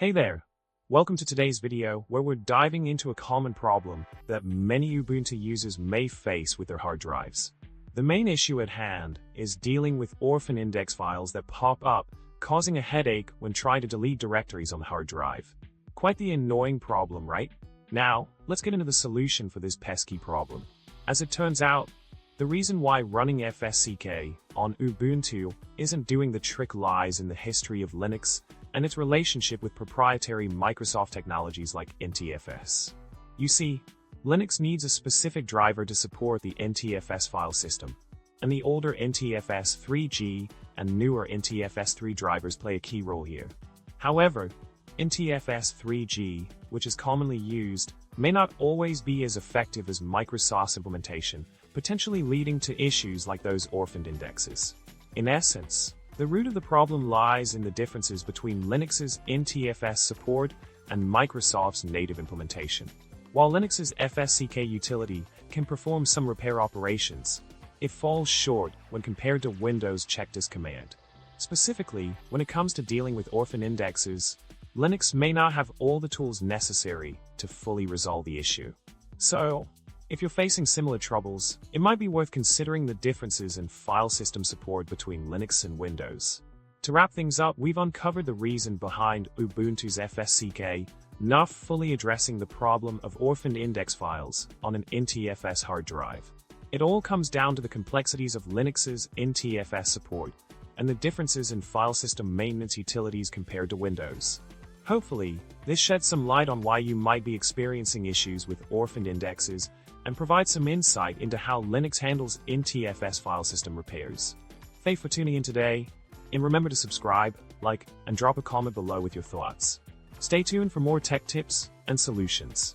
Hey there! Welcome to today's video where we're diving into a common problem that many Ubuntu users may face with their hard drives. The main issue at hand is dealing with orphan index files that pop up, causing a headache when trying to delete directories on the hard drive. Quite the annoying problem, right? Now, let's get into the solution for this pesky problem. As it turns out, the reason why running fsck on Ubuntu isn't doing the trick lies in the history of Linux and its relationship with proprietary Microsoft technologies like NTFS. You see, Linux needs a specific driver to support the NTFS file system, and the older NTFS 3G and newer NTFS 3 drivers play a key role here. However, NTFS 3G, which is commonly used, may not always be as effective as Microsoft's implementation, potentially leading to issues like those orphaned indexes. In essence, the root of the problem lies in the differences between Linux's NTFS support and Microsoft's native implementation. While Linux's fsck utility can perform some repair operations, it falls short when compared to Windows' chkdsk command. Specifically, when it comes to dealing with orphan indexes, Linux may not have all the tools necessary to fully resolve the issue. So, if you're facing similar troubles, it might be worth considering the differences in file system support between Linux and Windows. To wrap things up, we've uncovered the reason behind Ubuntu's fsck not fully addressing the problem of orphaned index files on an NTFS hard drive. It all comes down to the complexities of Linux's NTFS support and the differences in file system maintenance utilities compared to Windows. Hopefully, this sheds some light on why you might be experiencing issues with orphaned indexes and provide some insight into how Linux handles NTFS file system repairs. Thanks for tuning in today, and remember to subscribe, like, and drop a comment below with your thoughts. Stay tuned for more tech tips and solutions.